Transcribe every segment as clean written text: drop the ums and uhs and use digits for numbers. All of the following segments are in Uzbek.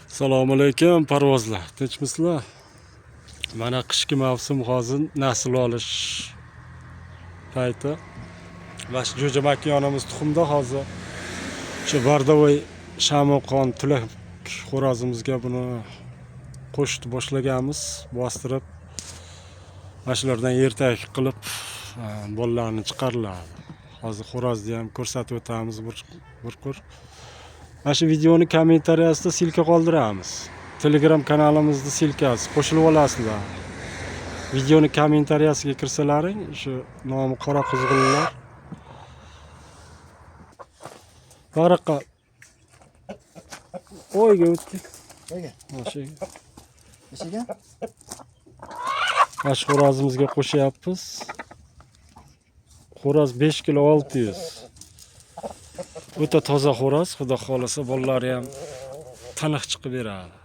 Assalomu alaykum parvozlar. Tinchmisizlar? Mana qishki mavsum hozir nasl olish payti. Va shu jo'ja makonimiz tuxumda hozir shu Bardavoy Shamoqon Tulak xo'rozimizga buni qo'shib boshlaganmiz, bostirib mashlardan ertak qilib bolalarni chiqariladi. Hozir xo'rozni ham ko'rsatib o'tamiz bir qur. Mana shu videoni kommentariyasida silka qoldiramiz. Telegram kanalimizda silkasi qo'shilib olasizlar. Videoni kommentariyasiga kirsalaring, shu nomi qora qizg'inlar. Baraqa. O'yga o'tdi. Nega? O'shaga. Nechega? Mana shu xo'rozimizga qo'shyapmiz. Xo'roz 5 kilo 600. O'ta toza xo'roz, xudo xolasa bolalari ham taniq chiqib beradi.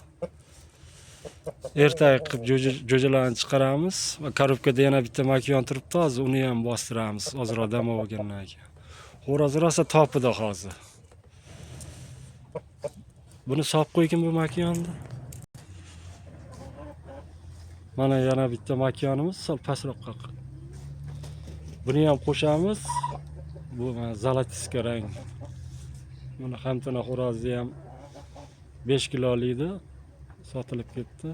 Ertaga qilib jo'jalarni chiqaramiz va korobkada yana bitta makon turibdi, hozir uni ham bostiramiz, ozroq dam olgandan keyin. Xo'roz rosa topida hozir. Buni solib qo'ygan bu makonni. Mana yana bitta makonimiz, sal pastroqqa. Buni ham qo'shamiz. Bu zolotiska rang. Buni hamtana xo'rozi ham 5 kilolikdi, sotilib ketdi.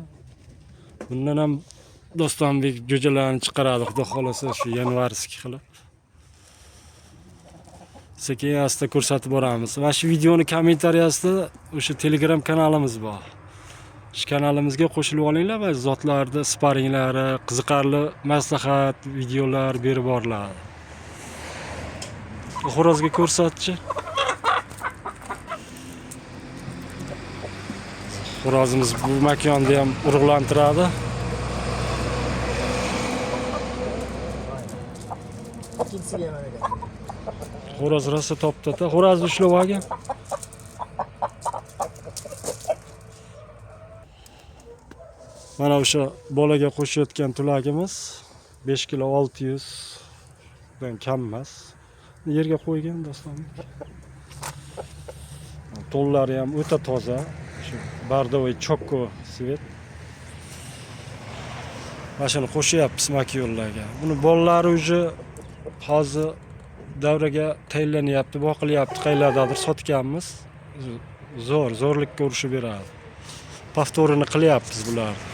Bundan ham Dostonbek jo'jalarni chiqaradi, xudo xolasa shu yanvarskiy qilib. Sekin asta ko'rsatib boramiz. Va shu videoni kommentariyasida o'sha Telegram kanalimiz bor. Shu kanalimizga qo'shilib olinglar va zotlarda sparinglari, qiziqarli maslahat, videolar berib boriladi. Xo'rozga ko'rsatchi. Xo'rozimiz bu makonni ham urug'lantiradi. Ikkinchisiga ham ekan. Xo'roz rosa topdi-da. Xo'rozni ushlab olgan. Mana o'sha bolaga qo'shayotgan tulagimiz 5 kilo 600 dan kam emas. Yerga qo'ygan Dostonbek. To'llari ham o'ta toza. Shu Bardavoy Chokko svet. Mashina qo'shyapmiz makyonlarga. Buni bolalari uje hozir davraga tayinlanyapti, boqilyapti, qaylardadir sotganmiz. Zo'rlikka urushib beradi. Повторini qilyapmiz bularni.